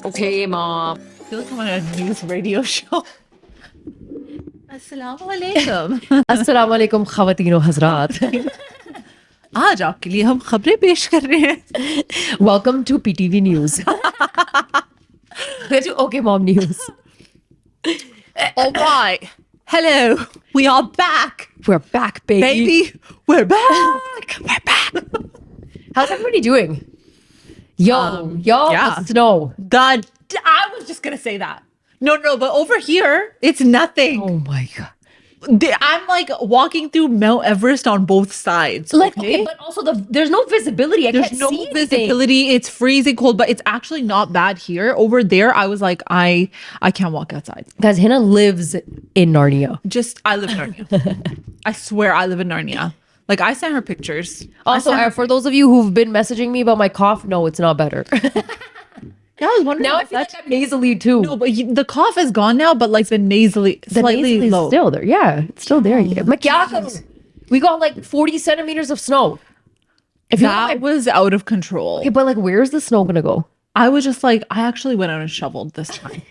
Okay, mom. I feel like I'm on a news radio show. Assalamu alaikum. Assalamu alaikum khawatino hazrat. आज आपके लिए हम खबरें पेश कर रहे हैं. Welcome to PTV News. Let's do Okay Mom News. All right. Hello. We are back. We're back, baby. Baby, we're back. We're back. How's everybody doing? Yo, yeah. the snow. I was just going to say that. No, but over here, it's nothing. Oh my God. I'm like walking through Mount Everest on both sides. Like, okay, but also there's no visibility. There's can't no see visibility. It's freezing cold, but it's actually not bad here. Over there, I was like, I can't walk outside. Guys, Hannah lives in Narnia. I live in Narnia. I swear I live in Narnia. Like, I sent her pictures. Also, for those of you who've been messaging me about my cough, no, it's not better. Yeah, I was wondering. Now I feel like I'm nasally too. No, but the cough is gone now, but like the nasally, slightly low. Still there. Yeah, it's still there. We got like 40 centimeters of snow. That was out of control. Okay, but like, where's the snow gonna go? I was just like, I actually went out and shoveled this time.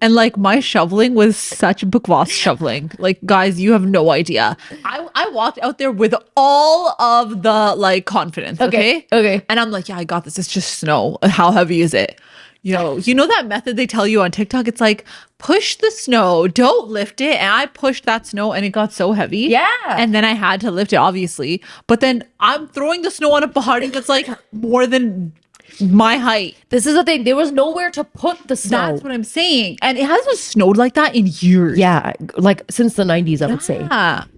And like my shoveling was such bukwas shoveling. Like, guys, you have no idea. I walked out there with all of the like confidence. Okay. And I'm like, yeah, I got this. It's just snow. How heavy is it? You know that method they tell you on TikTok? It's like, push the snow, don't lift it. And I pushed that snow and it got so heavy. Yeah. And then I had to lift it, obviously. But then I'm throwing the snow on a pahadi that's like more than my height. This is the thing. There was nowhere to put the snow. That's what I'm saying. And it hasn't snowed like that in years. Yeah. Like since the 90s, I would say.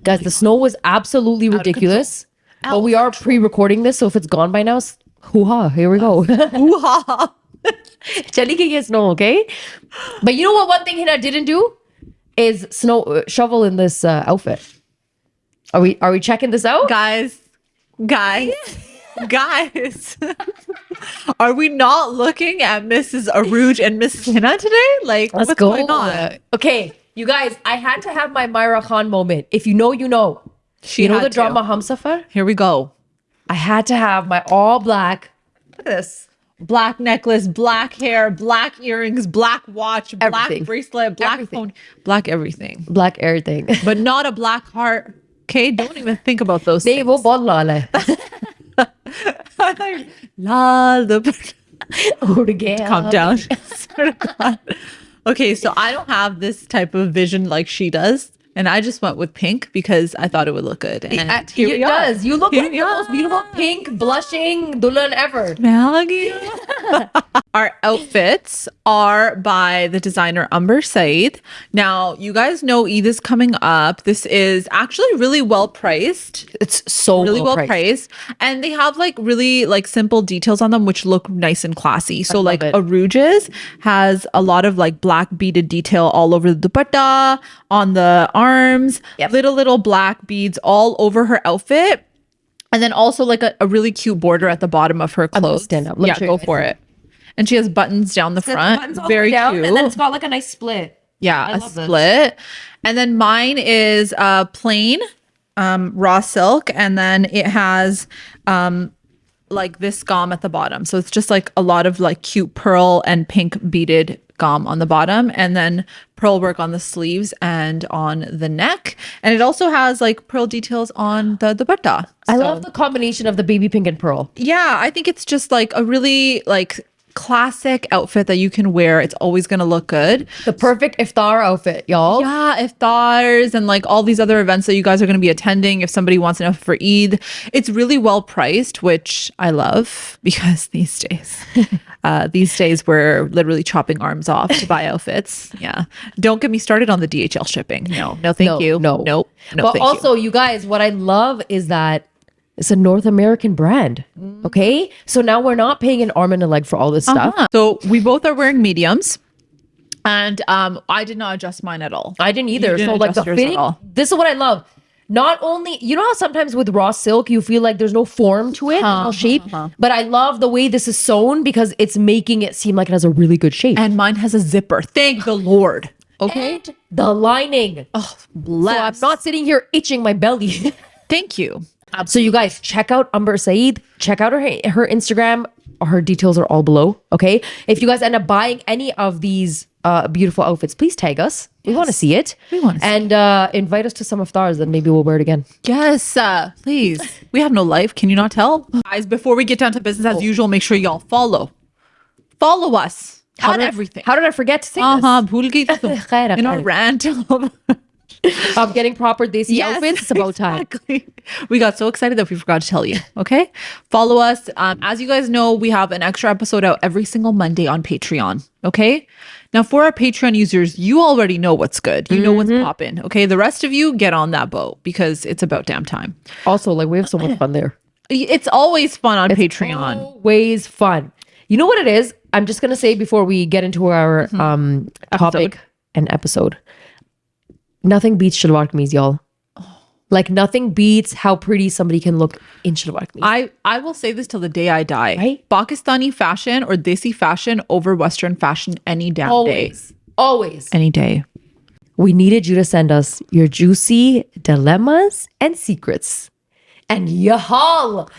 Guys, the snow was absolutely ridiculous. But we are pre-recording this. So if it's gone by now, hoo-ha, here we go. Hoo-ha. Chali ke ye snow, okay? But you know what? One thing Hina didn't do is shovel in this outfit. Are we checking this out, guys? Are we not looking at Mrs. Aruj and Mrs. Hina today? Like, what's going on? Okay, you guys, I had to have my Myra Khan moment. If you know, you know. You know the drama Humsafar? Here we go. I had to have my all black. Look at this. Black necklace, black hair, black earrings, black watch, black bracelet, black phone, black everything. Black everything. But not a black heart. Okay, don't even think about those things. वो बहुत लाल है. Lal the उड़ गया. Calm down. Okay, so I don't have this type of vision like she does. And I just went with pink because I thought it would look good. And here we are. You look like the most beautiful pink blushing dulhan ever. Our outfits are by the designer Umbar Saaed. Now, you guys know Eid is coming up. This is actually really well priced. It's so really well priced. And they have like really like simple details on them which look nice and classy. So like Aruja's has a lot of like black beaded detail all over the dupatta, on the arms, little black beads all over her outfit. And then also like a really cute border at the bottom of her clothes. Stand up. Yeah, go for it. And she has buttons down the front. Very cute. And then it's got like a nice split. Yeah, a split. And then mine is plain raw silk. And then it has like this gom at the bottom. So it's just like a lot of like cute pearl and pink beaded gom on the bottom, and then pearl work on the sleeves and on the neck. And it also has like pearl details on the dupatta. I love the combination of the baby pink and pearl. Yeah, I think it's just like a really like classic outfit that you can wear. It's always going to look good. The perfect iftar outfit, y'all. Yeah, iftars and like all these other events that you guys are going to be attending. If somebody wants an outfit for Eid, it's really well priced, which I love because these days we're literally chopping arms off to buy outfits. Yeah. Don't get me started on the DHL shipping. No, thank you. No. But thank also, you guys, what I love is that it's a North American brand. Okay. So now we're not paying an arm and a leg for all this stuff. So we both are wearing mediums. And I did not adjust mine at all. I didn't either. So like the fitting, this is what I love. Not only, you know how sometimes with raw silk, you feel like there's no form to it, no shape, but I love the way this is sewn because it's making it seem like it has a really good shape. And mine has a zipper. Thank the Lord. Okay. And the lining. Oh, bless. So I'm not sitting here itching my belly. Thank you. So you guys check out Umbar Saaed, check out her Instagram. her details are all below. Okay. If you guys end up buying any of these beautiful outfits, please tag us. We want to see it. We want to see and invite us to some iftars, then maybe we'll wear it again. Yes, please. We have no life. Can you not tell? Guys, before we get down to business as usual, make sure y'all follow us on everything. How did I forget to say bhul gayi tum. this? In our rant Of getting proper desi outfits, it's about time. Exactly. We got so excited that we forgot to tell you. Okay, follow us. As you guys know, we have an extra episode out every single Monday on Patreon. Okay, now for our Patreon users, you already know what's good. You know what's popping. Okay, the rest of you get on that boat because it's about damn time. Also, like, we have so much fun there. It's always fun on Patreon. Always fun. You know what it is? I'm just gonna say before we get into our topic and episode. Nothing beats shalwar kameez, y'all. Like, nothing beats how pretty somebody can look in shalwar kameez. I will say this till the day I die. Right? Pakistani fashion or desi fashion over Western fashion any damn day. Always. Any day. We needed you to send us your juicy dilemmas and secrets. And y'all,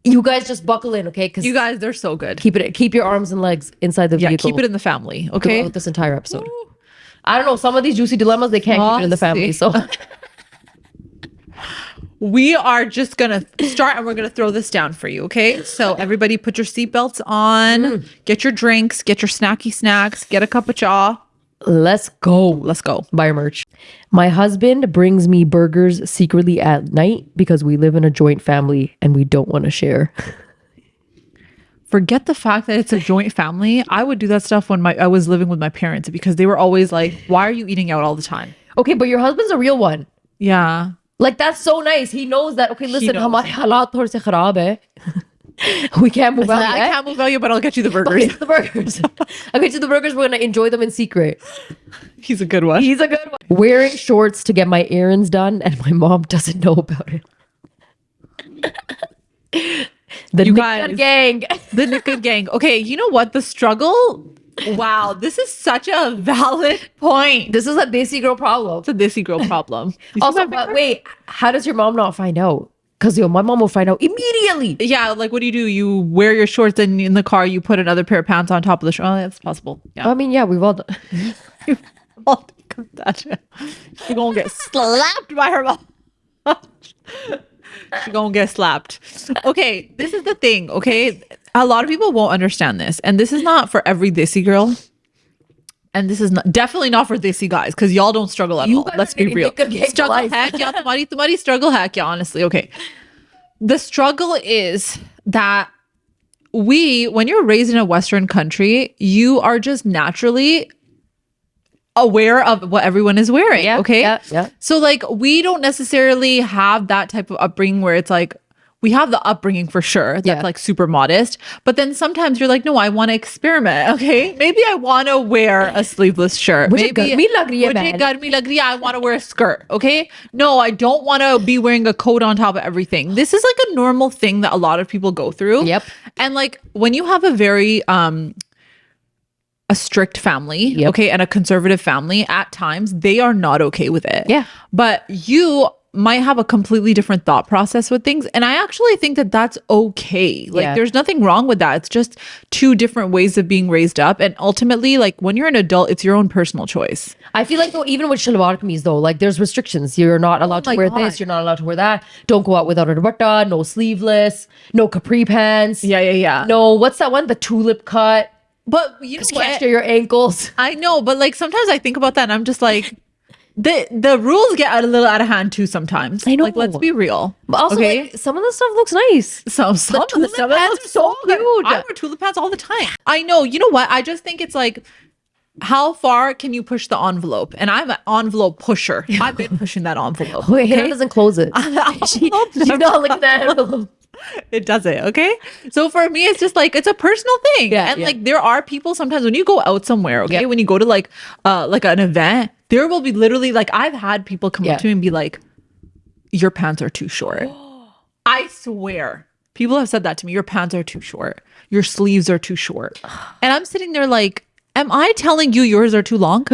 you guys just buckle in, okay? Because You guys, they're so good. keep your arms and legs inside the vehicle. Keep it in the family, okay? Throughout this entire episode. I don't know. Some of these juicy dilemmas, they can't keep it in the family. So we are just going to start and we're going to throw this down for you, okay? So everybody put your seatbelts on, get your drinks, get your snacky snacks, get a cup of cha. let's go. Let's go. Buy your merch. My husband brings me burgers secretly at night because we live in a joint family and we don't want to share. Forget the fact that it's a joint family. I would do that stuff when I was living with my parents because they were always like, why are you eating out all the time? Okay, but your husband's a real one. Yeah. Like, that's so nice. He knows that, okay, listen, knows. hamare halat thode se kharab hai. We can't move out I yet. can't move out you, but I'll get you the I'll burgers. get you the burgers. I'll get you the burgers. We're going to enjoy them in secret. He's a good one. He's a good one. Wearing shorts to get my errands done and my mom doesn't know about it. The You Nikka guys- gang. The Nikka gang. Okay, you know what? The struggle. Wow, this is such a valid point. This is a desi girl problem. It's a desi girl problem. You see Also, my but finger? wait, how does your mom not find out? Because my mom will find out immediately. Yeah, like what do? You wear your shorts and in the car you put another pair of pants on top of the shorts. Oh, that's possible. Yeah. I mean, yeah, we've all done. She's gonna get slapped by her mom. She's gonna get slapped. Okay, this is the thing, okay? A lot of people won't understand this. And this is not for every desi girl. And this is definitely not for desi guys, because y'all don't struggle at You all. guys Let's are be getting real. Nikka gang for Struggle life. hack, yeah, tumhari struggle hack, yeah, honestly. Okay. The struggle is that when you're raised in a Western country, you are just naturally aware of what everyone is wearing. Yeah, okay. yeah. So like we don't necessarily have that type of upbringing where it's like we have the upbringing for sure that's like super modest, but then sometimes you're like, no, I want to experiment. Okay, maybe I want to wear a sleeveless shirt. Mujhe Maybe garmi lag rahi hai, mujhe man. garmi lag rahi hai, I want to wear a skirt. Okay, no, I don't want to be wearing a coat on top of everything. This is like a normal thing that a lot of people go through. Yep. And like when you have a very a strict family, okay, and a conservative family, at times they are not okay with it. Yeah. But you might have a completely different thought process with things. And I actually think that that's okay. Like there's nothing wrong with that. It's just two different ways of being raised up. And ultimately, like when you're an adult, it's your own personal choice. I feel like though, even with shalwar kameez though, like there's restrictions. You're not allowed to wear this. You're not allowed to wear that. Don't go out without a dupatta. No sleeveless. No capri pants. Yeah. No, what's that one? The tulip cut. But you know Can't what? show your ankles. I know, but like sometimes I think about that and I'm just like, the rules get a little out of hand too sometimes. I know. Like, let's be real. But also, okay? like, some of the stuff looks nice. Some of the tulip stuff pants are so good. cute. I wear tulip pants all the time. I know. You know what? I just think it's like, how far can you push the envelope? And I'm an envelope pusher. I've been pushing that envelope. Wait, Hannah doesn't close it. She's not like that. It does it. Okay. So for me, it's just like, it's a personal thing. Yeah, and yeah. like, there are people sometimes when you go out somewhere, okay, Yeah. when you go to like an event, there will be literally like, I've had people come up to me and be like, your pants are too short. I swear. People have said that to me. Your pants are too short. Your sleeves are too short. And I'm sitting there like, am I telling you yours are too long?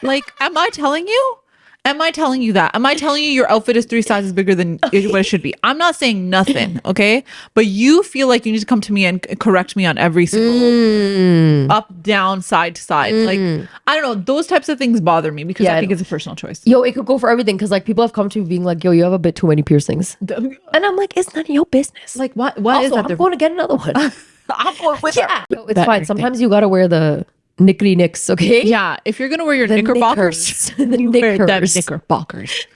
Like, am I telling you? Am I telling you that? Am I telling you your outfit is 3 sizes bigger than what it should be? I'm not saying nothing, okay? But you feel like you need to come to me and correct me on every single up, down, side to side. Like, I don't know. Those types of things bother me because I think it's a personal choice. Yo, it could go for everything because like people have come to me being like, yo, you have a bit too many piercings. And I'm like, it's none of your business. Like, what also, is that? I'm going to get another one. I'm going with her. Yo, it's fine. Sometimes you got to wear the knickety nicks, okay? Yeah, if you're gonna wear your knickerbockers, the wear them knickers. knickerbockers.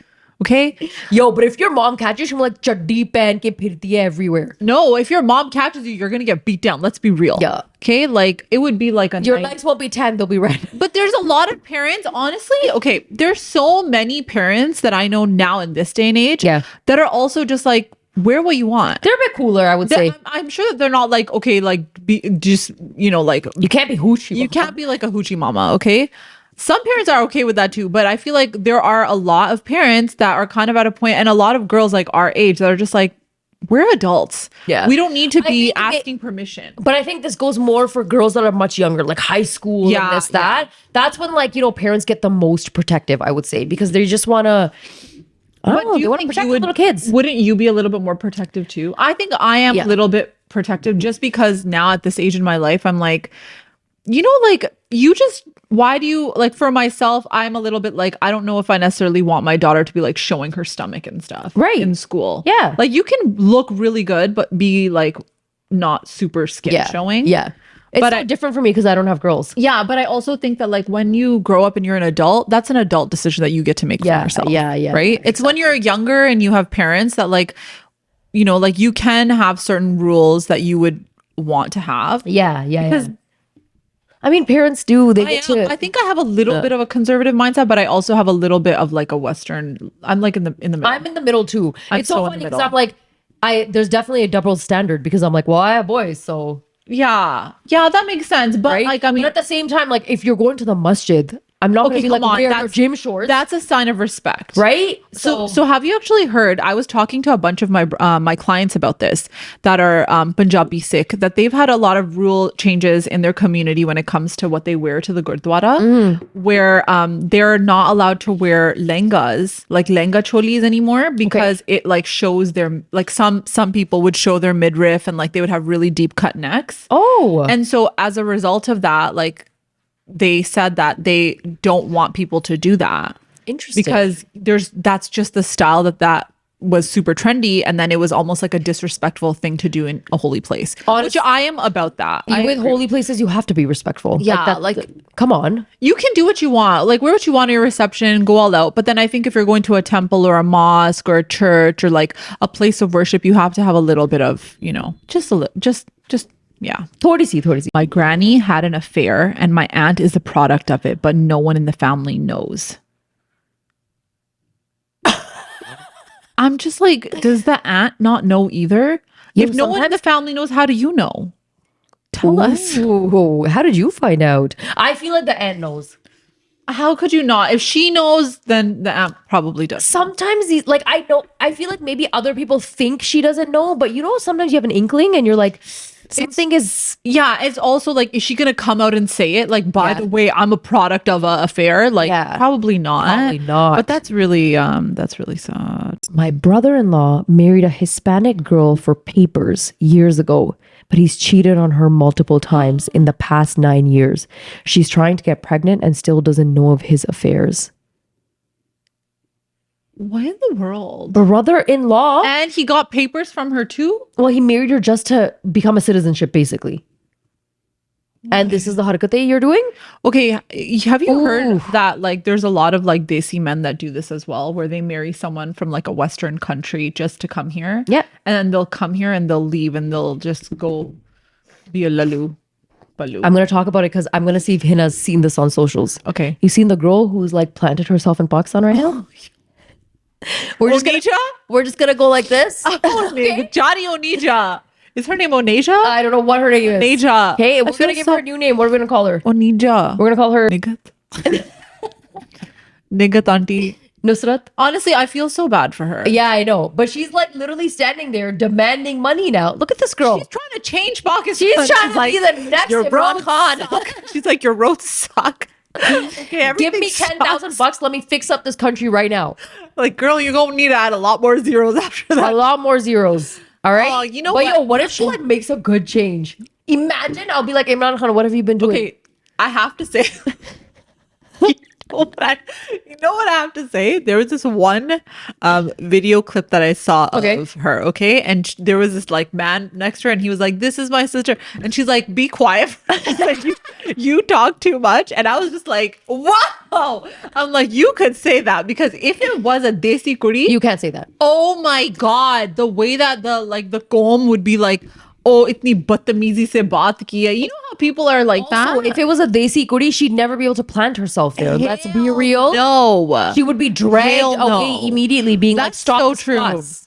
Okay? Yo, but if your mom catches you, like chaddi pen ke phirti hai everywhere. No, if your mom catches you, you're gonna get beat down. Let's be real. Yeah. Okay? Like it would be like a Your legs won't be tan, they'll be red. But there's a lot of parents, honestly. Okay, there's so many parents that I know now in this day and age that are also just like, wear what you want. They're a bit cooler, I would say. I'm sure that they're not like, okay, like just, you know, like you can't be hoochie. You can't be like a hoochie mama, okay? Some parents are okay with that too, but I feel like there are a lot of parents that are kind of at a point, and a lot of girls like our age that are just like, we're adults. Yeah. We don't need to be asking permission. But I think this goes more for girls that are much younger, like high school and this, that. That's when like, you know, parents get the most protective, I would say, because they just want to... But do you want to protect the little kids. Wouldn't you be a little bit more protective too? I think I am a little bit protective just because now at this age in my life, I'm like, you know, like why do you, like for myself, I'm a little bit like, I don't know if I necessarily want my daughter to be like showing her stomach and stuff in school. Yeah. Like you can look really good, but be like not super skin showing. Yeah. It's so different for me because I don't have girls. Yeah, but I also think that like when you grow up and you're an adult, that's an adult decision that you get to make for yourself. Yeah. Right? It's when you're younger and you have parents that like, you know, like you can have certain rules that you would want to have. Yeah. Because I mean, parents do. I think I have a little bit of a conservative mindset, but I also have a little bit of like a Western. I'm like in the middle. I'm in the middle too. It's so funny because I'm like, there's definitely a double standard because I'm like, well, I have boys, so. Yeah, that makes sense. But like, I mean, but at the same time, like if you're going to the masjid, I'm not going to be like wearing your gym shorts. That's a sign of respect, right? So have you actually heard? I was talking to a bunch of my clients about this that are Punjabi Sikh, that they've had a lot of rule changes in their community when it comes to what they wear to the Gurdwara, where they're not allowed to wear lengas, like lenga cholis anymore, because it like shows their, like some people would show their midriff and like they would have really deep cut necks. Oh, and so as a result of that, like, they said that they don't want people to do that. Interesting. Because that's just the style that was super trendy, and then it was almost like a disrespectful thing to do in a holy place. Which I am about that. With holy places, you have to be respectful. Yeah, like come on. You can do what you want, like wear what you want at your reception, go all out. But then I think if you're going to a temple or a mosque or a church or like a place of worship, you have to have a little bit of, you know, just yeah. Thodi si. My granny had an affair and my aunt is the product of it, but no one in the family knows. I'm just like, does the aunt not know either? If no one in the family knows, how do you know? Tell us. How did you find out? I feel like the aunt knows. How could you not? If she knows, then the aunt probably does. Sometimes I feel like maybe other people think she doesn't know, but you know, sometimes you have an inkling and you're like, something is. Yeah, it's also like, is she gonna come out and say it? Like, by the way, I'm a product of an affair. Like, probably not. Probably not. But that's really sad. My brother-in-law married a Hispanic girl for papers years ago, but he's cheated on her multiple times in the past 9 years. She's trying to get pregnant and still doesn't know of his affairs. What in the world? Brother-in-law. And he got papers from her too? Well, he married her just to become a citizenship, basically. And this is the harakate you're doing? Okay, have you heard that like there's a lot of like desi men that do this as well, where they marry someone from like a Western country just to come here? Yeah. And then they'll come here and they'll leave and they'll just go be a lalu. Balu. I'm going to talk about it because I'm going to see if Hina's seen this on socials. Okay. You've seen the girl who's like planted herself in Pakistan right now? We're just gonna go like this. Johnny Oneija. Is her name Oneija? I don't know what her name is. Oneija. Hey, we're gonna give her a new name. What are we gonna call her? Oneija. We're gonna call her Nigat. Nigat auntie. Nusrat. Honestly, I feel so bad for her. Yeah, I know. But she's like literally standing there demanding money now. Look at this girl. She's trying to change Pakistan. She's trying to be the next Imran Khan. She's like, your roads suck. Okay, Give me $10,000. Let me fix up this country right now. Like, girl, you're gonna need to add a lot more zeros after that. A lot more zeros. All right. Oh, you know but what? yo, what if she like makes a good change? Imagine I'll be like, Imran Khan, what have you been doing? Okay, I have to say, you know what I have to say? There was this one video clip that I saw of her, okay? And there was this like man next to her and he was like, this is my sister. And she's like, be quiet. Like, you talk too much. And I was just like, wow. I'm like, you could say that because if it was a desi kudi, You can't say that. oh my God, the way that the comb would be like, oh, itni badtamizi se baat kiya. You know how people are like Also, that? if it was a desi kudi, she'd never be able to plant herself there. Let's be real. No. She would be dragged Hell no. away immediately, being like, That's stop so this true. fuss.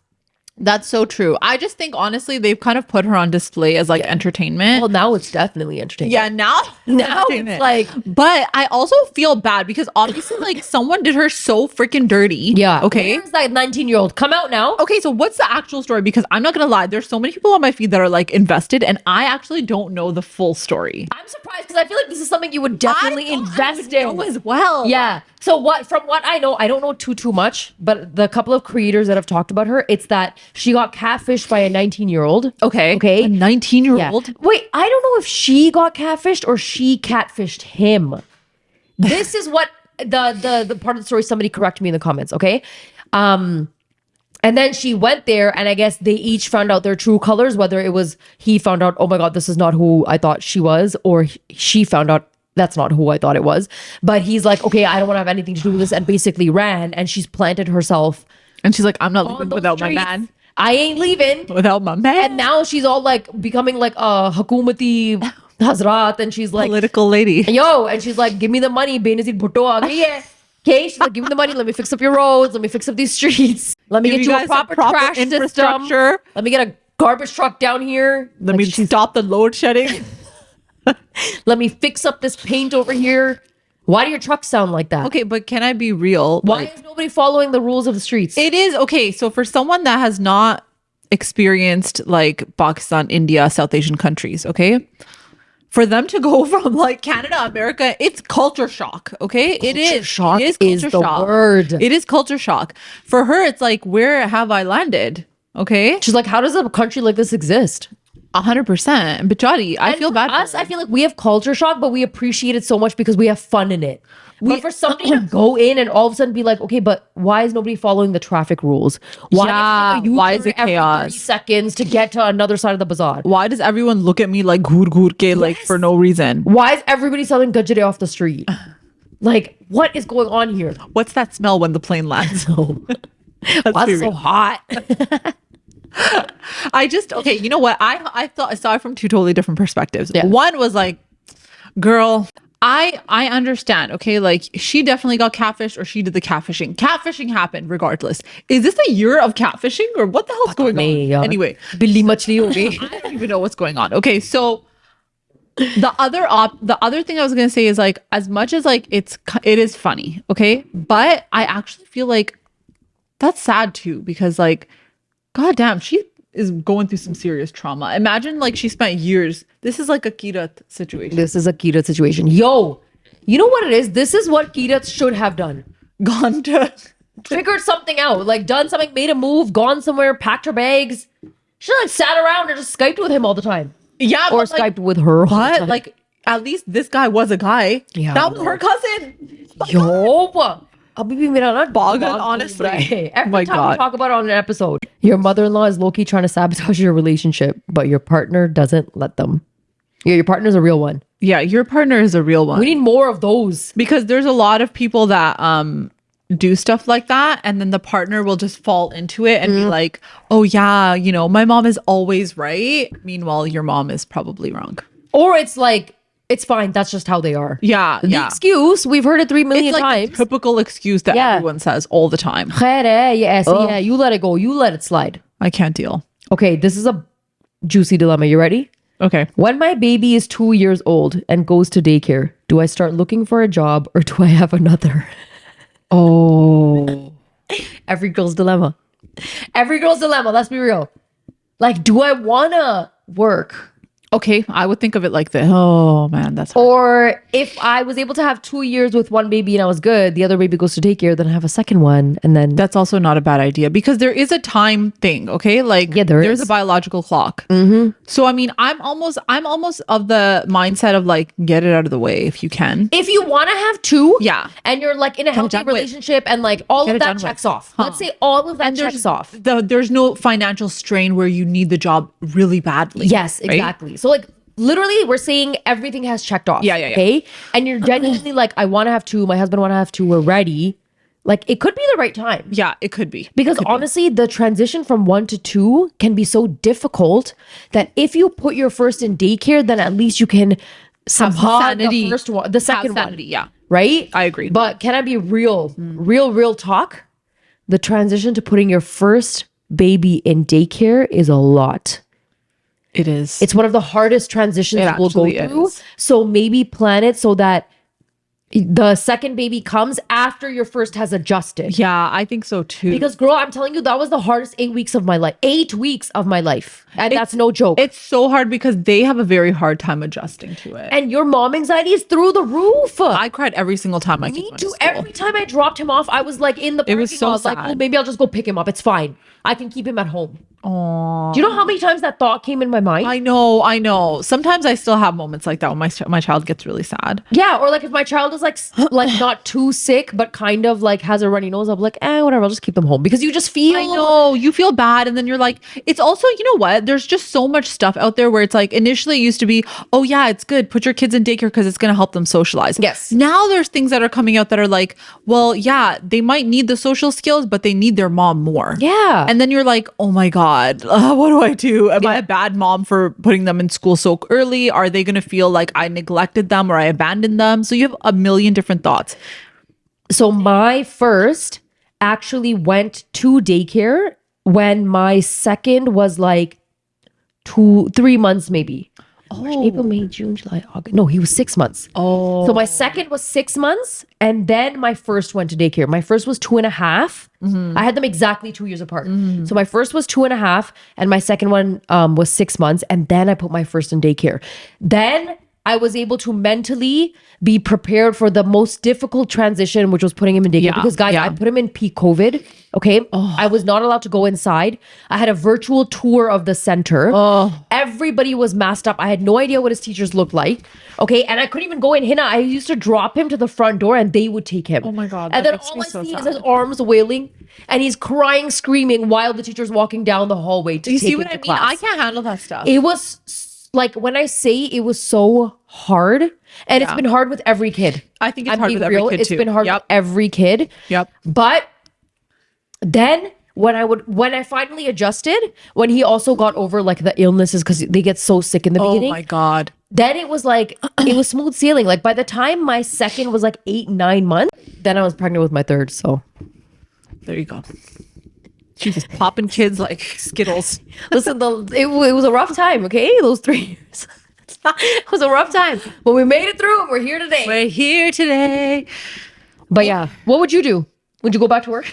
That's so true. I just think honestly they've kind of put her on display as like entertainment. Well, now it's definitely entertaining. Yeah, now it's like, but I also feel bad because obviously like someone did her so freaking dirty. yeah. Okay. Where's that 19-year-old? Come out now. Okay, so what's the actual story? Because I'm not gonna lie, there's so many people on my feed that are like invested, and I actually don't know the full story. I'm surprised because I feel like this is something you would definitely invest in as well. Yeah. So from what I know, I don't know too much, but the couple of creators that have talked about her, it's that she got catfished by a 19-year-old. Okay. Okay. A 19-year-old. Yeah. Wait, I don't know if she got catfished or she catfished him. This is what the part of the story, somebody correct me in the comments, okay? And then she went there and I guess they each found out their true colors, whether it was he found out, oh my God, this is not who I thought she was, or she found out that's not who I thought it was. But he's like, okay, I don't want to have anything to do with this, and basically ran, and she's planted herself. And she's like, I'm not on leaving those without my streets. man. I ain't leaving. Without my man. And now she's all like becoming like a Hakumati Hazrat, and she's like, political lady. yo, and she's like, give me the money, Benazir Bhutto aa gayi hai. Okay, she's like, give me the money, let me fix up your roads, let me fix up these streets, let me Give get you you a guys proper, some proper trash system, infrastructure. let me get a garbage truck down here, Let me stop the load shedding. let me fix up this paint over here. Why do your trucks sound like that? Okay, but can I be real? Why Like, is nobody following the rules of the streets? it is okay. So for someone that has not experienced like Pakistan, India, South Asian countries, okay, for them to go from like Canada, America, it's culture shock. Okay, it is. Shock It is culture the shock. word. It is culture shock. For her, it's like, where have I landed? Okay, She's like, how does a country like this exist? 100%. Bichari, I And feel for bad. us, for her. I feel like we have culture shock, but we appreciate it so much because we have fun in it. But for somebody to go in and all of a sudden be like, okay, but why is nobody following the traffic rules? Why, Yeah, do you have to take a why is U-turn it every chaos? 30 seconds to get to another side of the bazaar? Why does everyone look at me like ghur ghur ke, like for no reason? Why is everybody selling gajare off the street? Like, what is going on here? What's that smell when the plane lands? Why is it so hot? I just, okay, you know what? I thought I saw it from two totally different perspectives. Yeah. One was like, girl, I understand, okay? Like she definitely got catfished or she did the catfishing. Catfishing happened regardless. Is this a year of catfishing or what the hell's going on? Anyway, Billi machli ho gayi. I don't even know what's going on. Okay, so the other thing I was gonna say is like, as much as like it is funny, okay, but I actually feel like that's sad too because like, god damn, she is going through some serious trauma. Imagine like she spent years. This is like a Kirat situation. This is a Kirat situation. Yo, you know what it is? This is what Kirat should have done. Gone to Figured something out, like done something, made a move, gone somewhere, packed her bags. She like sat around and just Skyped with him all the time. yeah, Or but, like, Skyped with her all the but time. like at least this guy was a guy. Yeah, that I was know. her cousin. Yo, abhi bhi mera na Boggle, dimag honestly. ghum raha hai. Every My time God. we talk about it on an episode, your mother-in-law is low-key trying to sabotage your relationship, but your partner doesn't let them. Yeah, your partner's a real one. Yeah, your partner is a real one. We need more of those. Because there's a lot of people that do stuff like that and then the partner will just fall into it and be like, oh yeah, you know, my mom is always right, meanwhile your mom is probably wrong. Or it's like, it's fine, that's just how they are. Yeah, The yeah. excuse, we've heard it 3 million It's like times. the typical excuse that Yeah. everyone says all the time. Khair hai, ye aise hi hai. You let it go, you let it slide. I can't deal. Okay, this is a juicy dilemma. You ready? Okay. When my baby is 2 years old and goes to daycare, do I start looking for a job or do I have another? Oh. Every girl's dilemma. Every girl's dilemma. Let's be real. Like, do I want to work Okay, I would think of it like this. Oh man, that's hard. Or if I was able to have 2 years with one baby and I was good, the other baby goes to daycare, then I have a second one, and then That's also not a bad idea because there is a time thing, okay? Like there's a biological clock. So I mean, I'm almost of the mindset of like get it out of the way if you can. if you want to have two, Yeah. and you're like in a healthy done with. relationship and like all Get of it that done with. checks off. Let's say all of that checks off. There's no financial strain where you need the job really badly. Yes, right? exactly. So like literally we're saying everything has checked off. Yeah. Okay. And you're genuinely like, I want to have two, my husband want to have two, we're ready. Like it could be the right time. Yeah, it could be. Because honestly, the transition from 1 to 2 can be so difficult that if you put your first in daycare, then at least you can somehow sanity. the first one, the second one. Sanity, yeah. Right? I agree. But can I be real talk? The transition to putting your first baby in daycare is a lot. It is. It's one of the hardest transitions we'll go actually through. is. So maybe plan it so that the second baby comes after your first has adjusted. Yeah, I think so too. Because girl, I'm telling you, that was the hardest 8 weeks of my life. 8 weeks of my life. And that's no joke. It's so hard because they have a very hard time adjusting to it. And your mom anxiety is through the roof. I cried every single time my kids Me went to too. school. Every time I dropped him off, I was like in the parking was so lot, like, sad. oh, maybe I'll just go pick him up. It's fine. I can keep him at home. Aww. Do you know how many times that thought came in my mind? I know. Sometimes I still have moments like that when my child gets really sad. Yeah, or like if my child is like not too sick, but kind of like has a runny nose, I'm like, whatever, I'll just keep them home because you just feel. I know you feel bad, and then you're like, it's also, you know what? There's just so much stuff out there where it's like initially it used to be, oh yeah, it's good, put your kids in daycare because it's gonna help them socialize. Yes. Now there's things that are coming out that are like, well, yeah, they might need the social skills, but they need their mom more. Yeah. And then you're like, oh my God, what do I do? Am I a bad mom for putting them in school so early? Are they going to feel like I neglected them or I abandoned them? So you have a million different thoughts. So my first actually went to daycare when my second was like 3 months maybe. March, April, May, June, July, August. No, he was 6 months. Oh. So my second was 6 months, and then my first went to daycare. My first was 2.5. I had them exactly 2 years apart. So my first was 2.5, and my second one was 6 months, and then I put my first in daycare. Then I was able to mentally be prepared for the most difficult transition, which was putting him in daycare. Yeah, Because guys, yeah. I put him in peak COVID. Okay. I was not allowed to go inside. I had a virtual tour of the center. Everybody was masked up. I had no idea what his teachers looked like. Okay. And I couldn't even go in. Hina, I used to drop him to the front door and they would take him. Oh my God, And that then makes all me I so see is sad. his arms wailing and he's crying, screaming while the teacher's walking down the hallway to You take see him what I to mean? class. I can't handle that stuff. It was like when I say it was so hard, and it's been hard with every kid. I think it's I'm hard being with every kid It's too. been hard Yep. with every kid. Yep. But then when I finally adjusted, when he also got over like the illnesses because they get so sick in the Oh beginning, my God. then it was like it was smooth sailing. Like by the time my second was like 8-9 months, then I was pregnant with my third. So There you go. She was popping kids like Skittles. listen, it was a rough time. Okay, those 3 years. It was a rough time, but we made it through and we're here today. We're here today. But yeah, what would you do? Would you go back to work?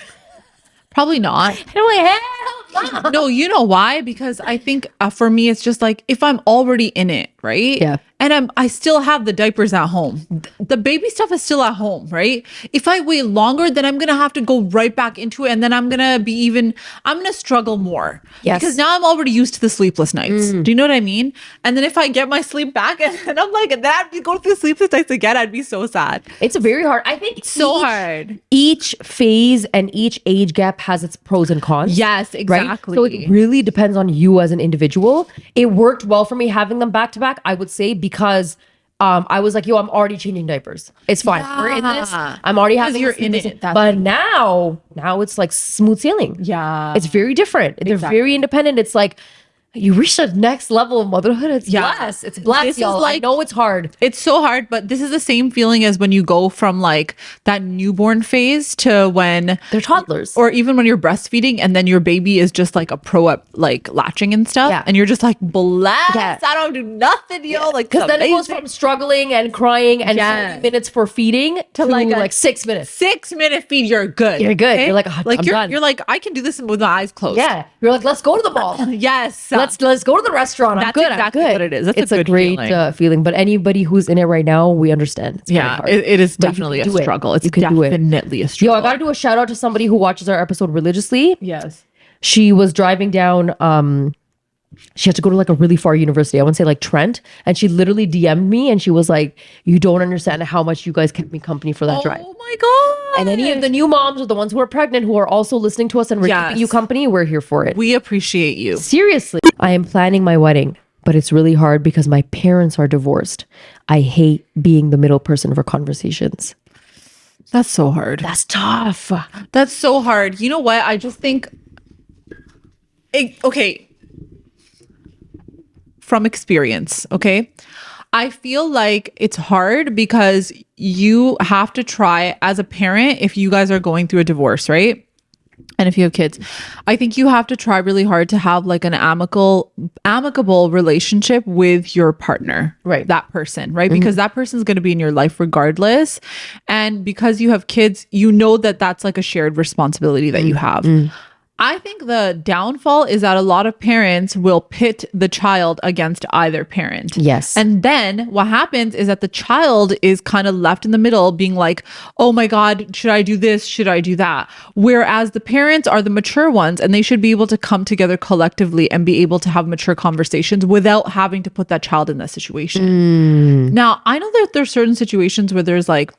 Probably not. I'm like, hell no. No, you know why? Because I think for me, it's just like if I'm already in it, right? Yeah. And I still have the diapers at home. The baby stuff is still at home, right? If I wait longer, then I'm gonna have to go right back into it, and then I'm gonna struggle more. Yes. Because now I'm already used to the sleepless nights. Do you know what I mean? And then if I get my sleep back, and I'm like, and then I have to go through the sleepless nights again, I'd be so sad. It's very hard. I think Hard. Each phase and each age gap has its pros and cons. Yes, Right? exactly. So it really depends on you as an individual. It worked well for me having them back to back, I would say, because I was like, yo, I'm already changing diapers. It's fine. We're in this. I'm already having you're this- in this- it. That's But now it's like smooth sailing. Yeah. It's very different. They're very independent. It's like you reach the next level of motherhood. It's blessed. It's blessed, This is y'all. I like- know it's hard. It's so hard, but this is the same feeling as when you go from like that newborn phase to when They're toddlers. or even when you're breastfeeding and then your baby is just like a pro at like latching and stuff. Yeah. And you're just like blessed. Yeah. I don't do nothing, yo. Like Because then it goes from struggling and crying and Yes. 40 minutes for feeding to like 6 minutes. 6-minute feed, you're good. You're good. You're like, I'm done. You're like, I can do this with my eyes closed. Yeah. You're like, let's go to the mall. Yes. let's go to the restaurant. I'm That's good. exactly I'm good. what it is. That's it's a good great feeling. feeling. But anybody who's in it right now, we understand. It's very hard. It is But you definitely a can do it. struggle. It's You can do it. definitely a Yo, struggle. I gotta do a shout out to somebody who watches our episode religiously. Yes. She was driving down she had to go to like a really far university. I want to say like Trent. And she literally DM'd me and she was like, you don't understand how much you guys kept me company for that drive. Oh my God. And any of the new moms or the ones who are pregnant who are also listening to us and we're keeping you company, we're here for it. We appreciate you. Seriously. I am planning my wedding, but it's really hard because my parents are divorced. I hate being the middle person for conversations. That's so hard. That's tough. That's so hard. You know what? I just think, okay, from experience, okay? I feel like it's hard because you have to try as a parent if you guys are going through a divorce, right? And if you have kids, I think you have to try really hard to have like an amicable relationship with your partner, right? That person, right? Because that person's going to be in your life regardless. And because you have kids, you know that that's like a shared responsibility that you have. I think the downfall is that a lot of parents will pit the child against either parent. Yes. And then what happens is that the child is kind of left in the middle being like, oh my God, should I do this? Should I do that? Whereas the parents are the mature ones and they should be able to come together collectively and be able to have mature conversations without having to put that child in that situation. Now, I know that there's certain situations where there's like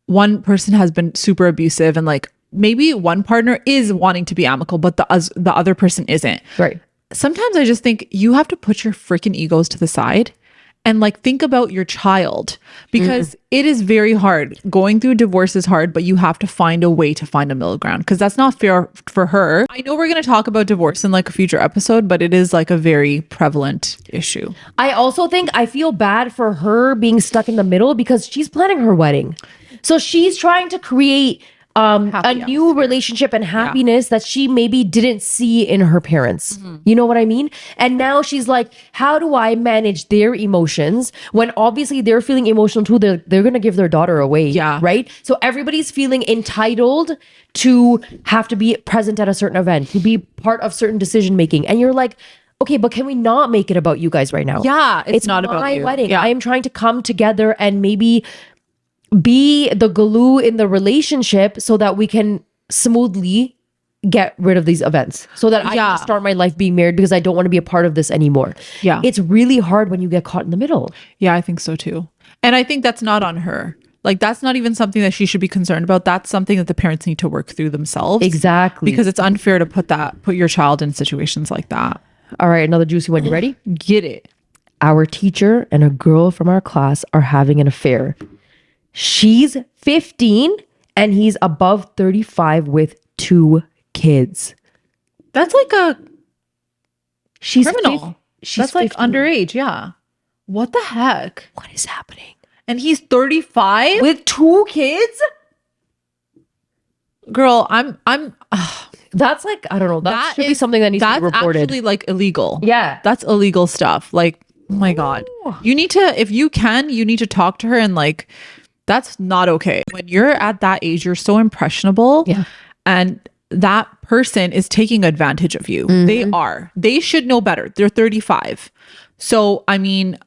one person has been super abusive and like, maybe one partner is wanting to be amicable, but the other person isn't. Right. Sometimes I just think you have to put your freaking egos to the side and like think about your child because it is very hard. Going through divorce is hard, but you have to find a way to find a middle ground because that's not fair for her. I know we're going to talk about divorce in like a future episode, but it is like a very prevalent issue. I also think I feel bad for her being stuck in the middle because she's planning her wedding. So she's trying to create a new relationship and happiness that she maybe didn't see in her parents. You know what I mean? And now she's like, how do I manage their emotions when obviously they're feeling emotional too? They're going to give their daughter away. Yeah. Right? So everybody's feeling entitled to have to be present at a certain event, to be part of certain decision making. And you're like, okay, but can we not make it about you guys right now? Yeah. It's not about my you. wedding. Yeah. I am trying to come together and maybe be the glue in the relationship so that we can smoothly get rid of these events so that I can start my life being married because I don't want to be a part of this anymore. Yeah. It's really hard when you get caught in the middle. Yeah, I think so too. And I think that's not on her. Like that's not even something that she should be concerned about. That's something that the parents need to work through themselves. Exactly. Because it's unfair to put your child in situations like that. All right, another juicy one. You ready? Get it. Our teacher and a girl from our class are having an affair. She's 15 and he's above 35 with 2 kids. That's like she's criminal. That's like 15. underage. Yeah. What the heck? What is happening? And he's 35 with 2 kids? Girl, I'm that's like, I don't know. That should be something that needs to be reported. That's actually like illegal. Yeah. That's illegal stuff. Like, oh my God. You need to, if you can, you need to talk to her and like, that's not okay. When you're at that age, you're so impressionable. Yeah. And that person is taking advantage of you. They should know better. They're 35. So, I mean,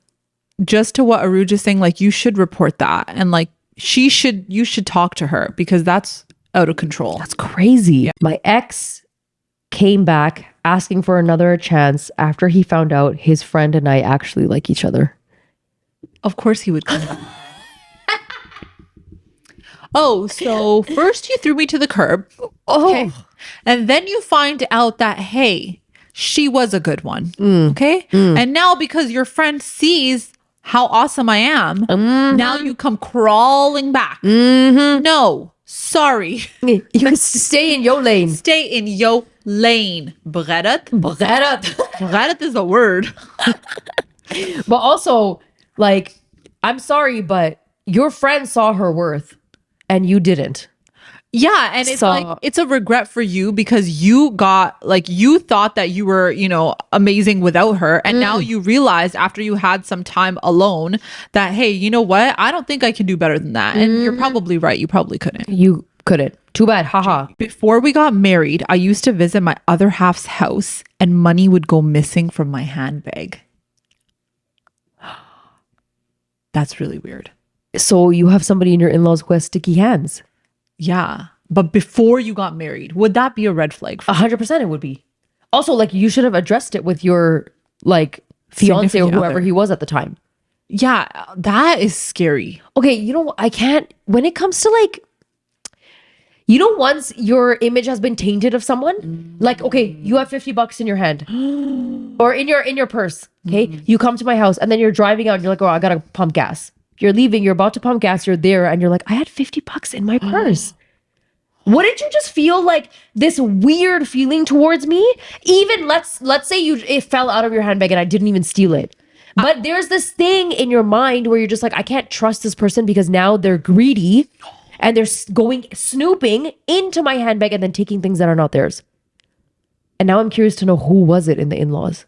just to what Aruj is saying, like you should report that. And like you should talk to her because that's out of control. That's crazy. Yeah. My ex came back asking for another chance after he found out his friend and I actually like each other. Of course he would come back. Oh, so first you threw me to the curb. Okay. And then you find out that, hey, she was a good one. Okay. And now because your friend sees how awesome I am, now you come crawling back. No, sorry. You can stay in your lane. Stay in your lane. Beredet? Beredet is a word. But also, like, I'm sorry, but your friend saw her worth. And you didn't. Yeah. And it's like, it's a regret for you because you got like, you thought that you were, you know, amazing without her. And now you realize after you had some time alone that, hey, you know what? I don't think I can do better than that. And you're probably right. You probably couldn't. You couldn't. Too bad. Haha. Before we got married, I used to visit my other half's house and money would go missing from my handbag. That's really weird. So you have somebody in your in-laws who has sticky hands. Yeah. But before you got married, would that be a red flag for 100% it would be. Also, like, you should have addressed it with your, like, fiance or Significant whoever other. he was at the time. Yeah, that is scary. Okay, you know, I can't, when it comes to, like, you know, once your image has been tainted of someone, like, okay, you have $50 in your hand or in your purse. Okay. You come to my house and then you're driving out and you're like, oh, I gotta pump gas. You're leaving, you're about to pump gas, you're there, and you're like, I had $50 in my purse. Wouldn't you just feel like this weird feeling towards me? Even let's say it fell out of your handbag and I didn't even steal it. But there's this thing in your mind where you're just like, I can't trust this person because now they're greedy and they're going snooping into my handbag and then taking things that are not theirs. And now I'm curious to know who was it in the in-laws.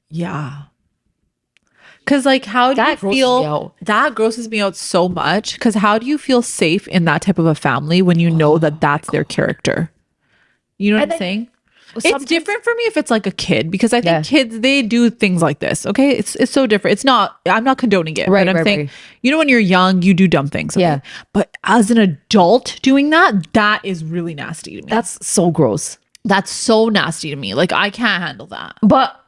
Yeah. Because, like, how do That you grosses me feel? out. That grosses me out so much. Because how do you feel safe in that type of a family when you know that that's their character? You know what And I'm then- saying? It's Sometimes- different for me if it's like a kid, because I think Yeah. kids, they do things like this. Okay. It's so different. It's not, I'm not condoning it. Right, But I'm right, saying, right. you know, when you're young, you do dumb things. Okay? Yeah. But as an adult doing that, that is really nasty to me. That's so gross. That's so nasty to me. Like, I can't handle that. But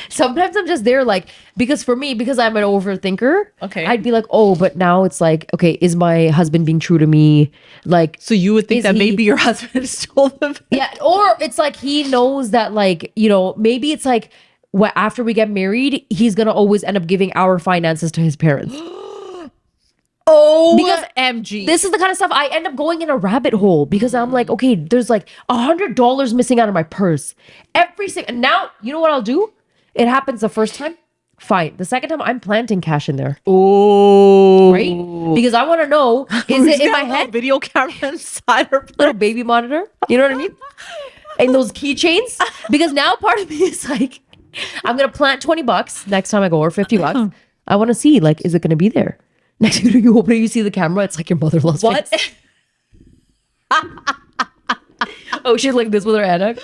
sometimes I'm just there, like, because for me, because I'm an overthinker, Okay. I'd be like, oh, but now it's like, okay, is my husband being true to me? Like, So you would think Is that he- maybe your husband stole them. yeah, or it's like he knows that, like, you know, maybe it's like after we get married, he's gonna always end up giving our finances to his parents. Oh, Because MG. This is the kind of stuff I end up going in a rabbit hole because I'm like, okay, there's like $100 missing out of my purse every single. Now, you know what I'll do? It happens the first time, fine. The second time, I'm planting cash in there, Oh, right? Because I want to know, is it in my head? Video camera inside her. Little baby monitor, you know what I mean? And those keychains, because now part of me is like, I'm gonna plant $20 next time I go, or $50. I want to see, like, is it gonna be there? Next thing you open it, you see the camera. It's like your mother-in-law's What? face. Oh, she's like this with her hand out.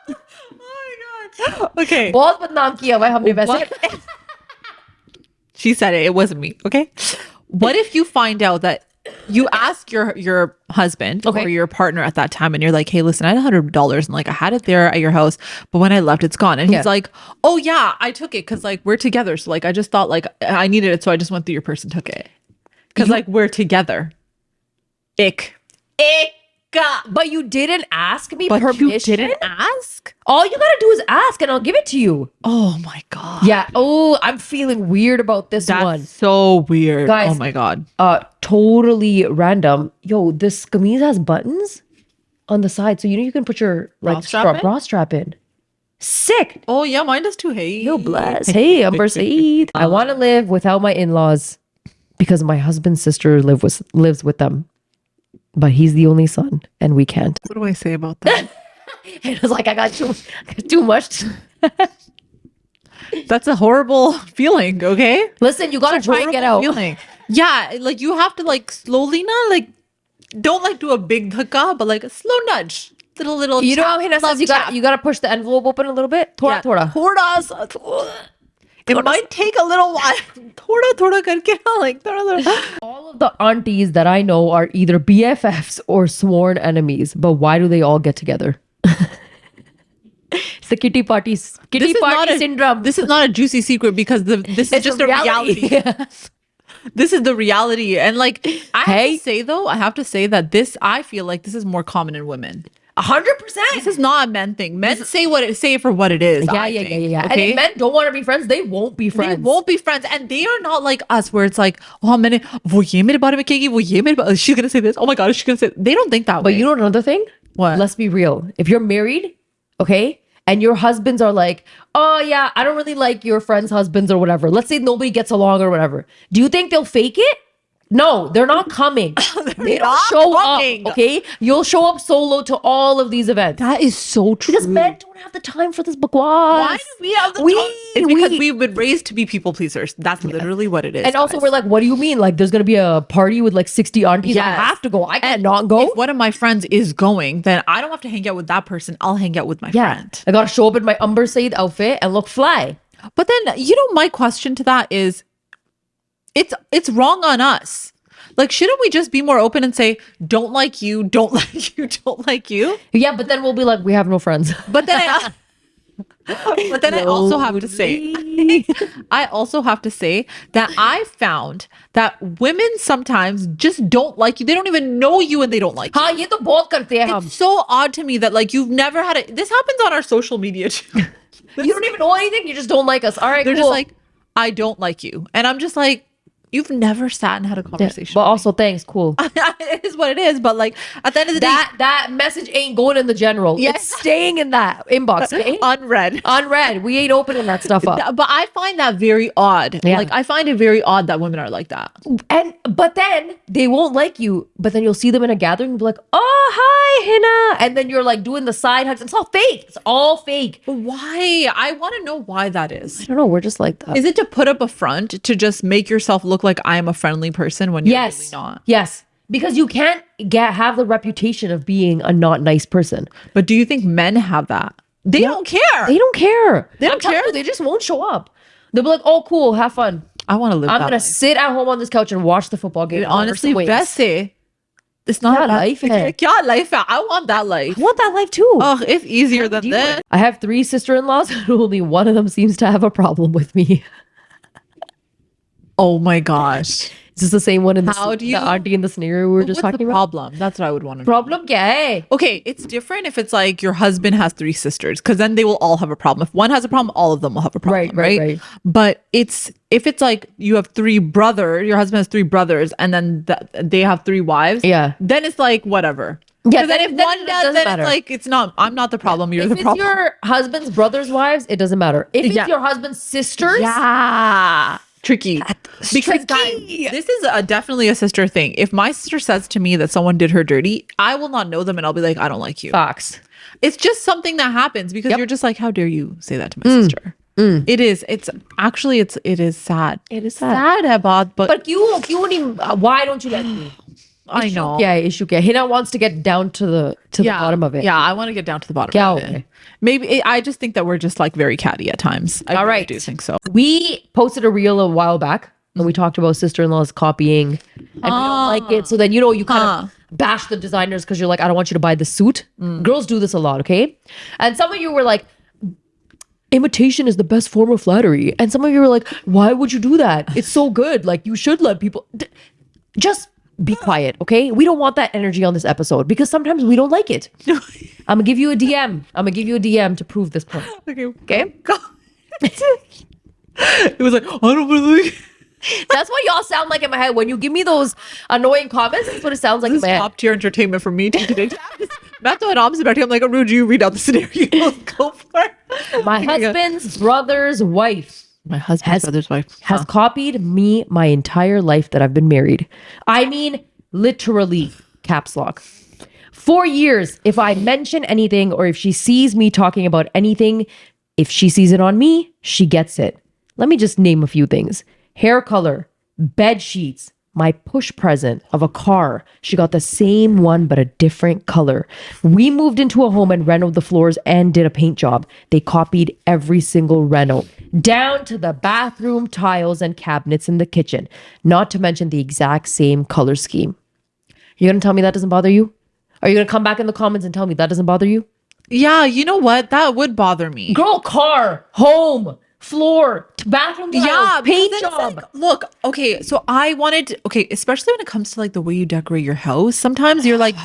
Oh my god. Okay. बहुत बदनाम किया भाई हमने वैसे. She said it. It wasn't me. Okay. What if you find out that you ask your husband Okay. or your partner at that time, and you're like, hey, listen, I had $100 and like I had it there at your house, but when I left, it's gone. And he's Yeah. like, oh yeah, I took it because like we're together. So like I just thought like I needed it, so I just went through your purse and took it because like we're together. Ick. But you didn't ask me But permission. you didn't ask. All you gotta do is ask, and I'll give it to you. Oh my god. Yeah. Oh, I'm feeling weird about this That's one. so weird. Guys. Oh my god. Totally random. Yo, this kameez has buttons on the side, so you know you can put your like bra strap in. Sick. Oh yeah, mine does too. Hey. Yo, bless. Hey, Umbar Saaed. I want to live without my in-laws because my husband's sister lives with them, but he's the only son, and we can't. What do I say about that? It was like I got too much. That's a horrible feeling. Okay. Listen, you gotta try and get out. Feeling. Yeah, like you have to like slowly, not like, don't like do a big dhaka, but like a slow nudge, little. You know how tap, Hina love says you tap. gotta push the envelope open a little bit. Thoda, Yeah. thoda. It might take a little while. Thoda karke na, like thoda. All of the aunties that I know are either BFFs or sworn enemies. But why do they all get together? It's the kitty party syndrome. This is not a juicy secret because this is It's just a reality. This is the reality. And like, I have to say that I feel like this is more common in women. 100%. This is not a men thing. Men say it for what it is. Yeah. Okay? And if men don't want to be friends, they won't be friends. They won't be friends, and they are not like us, where it's like, oh, wo ye mere baare mein kehegi, wo ye mere she's gonna say this. Oh my god, she's gonna say. They don't think that way. But you know another thing? What? Let's be real. If you're married, okay, and your husbands are like, oh yeah, I don't really like your friends' husbands or whatever. Let's say nobody gets along or whatever. Do you think they'll fake it? No, they're not coming. They don't not show coming. up. Okay, you'll show up solo to all of these events. That is so true. Because men don't have the time for this bakwas. Why do we have the time? It's because we've been raised to be people pleasers. That's literally what it is. And also, we're like, what do you mean? Like, there's gonna be a party with like 60 aunties. Yes. I have to go. I can't not go. If one of my friends is going, then I don't have to hang out with that person. I'll hang out with my friend. I gotta show up in my Umbar Saaed outfit and look fly. But then, you know, my question to that is, it's wrong on us. Like, shouldn't we just be more open and say, don't like you, don't like you, don't like you? Yeah, but then we'll be like, we have no friends. But then I also have to say, that I found that women sometimes just don't like you. They don't even know you and they don't like you. हाँ ये तो बहुत करते हैं हम. It's so odd to me that like you've never had it. This happens on our social media too. You don't even know anything. You just don't like us. All right, They're cool. just like, I don't like you. And I'm just like, you've never sat and had a conversation. But also, thanks, cool. It is what it is. But like at the end of the day, that message ain't going in the general. Yes. It's staying in that inbox. Okay? unread. Unread. We ain't opening that stuff up. But I find that very odd. Yeah. Like I find it very odd that women are like that. But then they won't like you. But then you'll see them in a gathering and be like, oh, hi, Hina. And then you're like doing the side hugs. It's all fake. It's all fake. But why? I want to know why that is. I don't know. We're just like that. Is it to put up a front to just make yourself look like I am a friendly person when you're really not? Yes. Because you can't have the reputation of being a not nice person. But do you think men have that? They don't care. They don't care. They don't care. They just won't show up. They'll be like, oh, cool. Have fun. I want to live I'm that going to life. sit at home on this couch and watch the football game. Honestly, वैसे it's not क्या that life है? क्या life है? I want that life. I want that life too. Oh, if easier than this. I have 3 sister-in-laws and only one of them seems to have a problem with me. Oh my gosh. Is this the same one in the auntie in the scenario we were just What's talking the about? problem? That's what I would want to know. Problem kya hai? Okay, it's different if it's like your husband has 3 sisters, because then they will all have a problem. If one has a problem, all of them will have a problem, right? But if it's like you have 3 brothers, your husband has 3 brothers, and then they have 3 wives, then it's like whatever. Yeah, then if one does, then it's like it's not. I'm not the problem. You're the problem. If it's your husband's brother's wives, it doesn't matter. If it's your husband's sisters, tricky. Because guys, this is definitely a sister thing. If my sister says to me that someone did her dirty, I will not know them and I'll be like, I don't like you. Facts. It's just something that happens because you're just like, how dare you say that to my sister? It is. It is sad. It is sad. But why don't you let me? I know. Yeah, issue kya? Hina wants to get down to the bottom of it. Yeah, I want to get down to the bottom of it. Maybe I just think that we're just like very catty at times. I really do think so. We posted a reel a while back and we talked about sister-in-laws copying and we don't like it. So then, you kind of bash the designers because you're like, I don't want you to buy the suit. Girls do this a lot, okay? And some of you were like, imitation is the best form of flattery. And some of you were like, why would you do that? It's so good. Like, you should let people... Just be quiet, okay? We don't want that energy on this episode because sometimes we don't like it. I'm gonna give you a DM to prove this point. Okay? It was like, I don't believe. That's what y'all sound like in my head. When you give me those annoying comments, that's what it sounds like in my head. Top tier entertainment for me today. Matt and Om's about I'm like, Aruj, you read out the scenario. Go for it. My husband's brother's wife. My husband's brother's wife has copied me my entire life that I've been married. I mean, literally, caps lock. 4 years, if I mention anything or if she sees me talking about anything, if she sees it on me, she gets it. Let me just name a few things. Hair color, bed sheets, my push present of a car. She got the same one, but a different color. We moved into a home and renoed the floors and did a paint job. They copied every single reno, down to the bathroom tiles and cabinets in the kitchen, not to mention the exact same color scheme. You're going to tell me that doesn't bother you? Are you going to come back in the comments and tell me that doesn't bother you? Yeah, you know what? That would bother me. Girl, car, home, floor, bathroom tiles, paint job. Like, look, okay, so especially when it comes to like the way you decorate your house, sometimes you're like,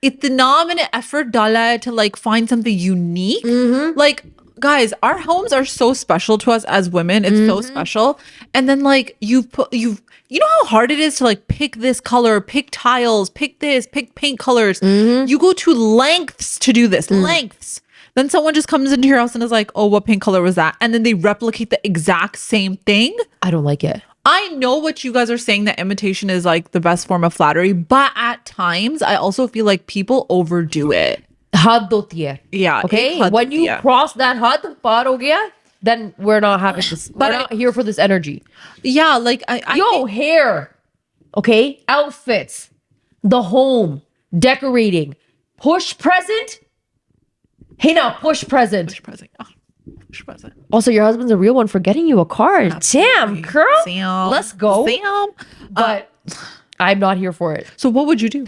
itna maine effort dala hai to like find something unique. Like, guys, our homes are so special to us as women. It's so special. And then like you know how hard it is to like pick this color, pick tiles, pick this, pick paint colors. You go to lengths to do this, lengths. Then someone just comes into your house and is like, oh, what paint color was that? And then they replicate the exact same thing. I don't like it. I know what you guys are saying, that imitation is like the best form of flattery, but at times I also feel like people overdo it. Had hoti hai. Yeah. Okay. When you cross that had, paar ho gaya, then we're not having this. We're not here for this energy. Yeah. Like Yo, hair. Okay. Outfits. The home. Decorating. Push present. Hey now, push present. Push present. Oh, push present. Also, your husband's a real one for getting you a car. Absolutely. Damn, girl. Sam. Let's go. Sam. But I'm not here for it. So what would you do?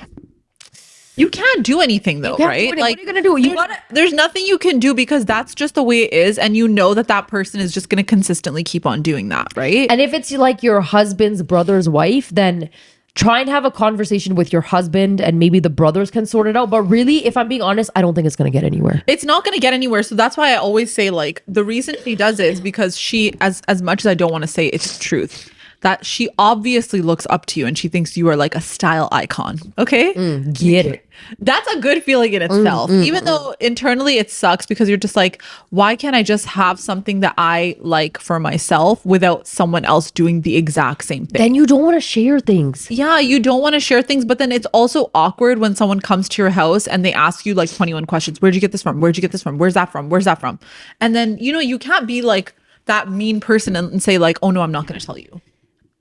You can't do anything though, right? Like, what are you gonna do? There's nothing you can do because that's just the way it is, and you know that person is just gonna consistently keep on doing that, right? And if it's like your husband's brother's wife, then try and have a conversation with your husband, and maybe the brothers can sort it out. But really, if I'm being honest, I don't think it's gonna get anywhere. It's not gonna get anywhere. So that's why I always say, like, the reason she does it is because she, as much as I don't want to say it's the truth, that she obviously looks up to you and she thinks you are like a style icon. Okay? Get it. That's a good feeling in itself. Even though internally it sucks because you're just like, why can't I just have something that I like for myself without someone else doing the exact same thing? Then you don't want to share things. Yeah, you don't want to share things, but then it's also awkward when someone comes to your house and they ask you like 21 questions. Where'd you get this from? Where'd you get this from? Where's that from? Where's that from? And then, you know, you can't be like that mean person and say like, oh no, I'm not going to tell you.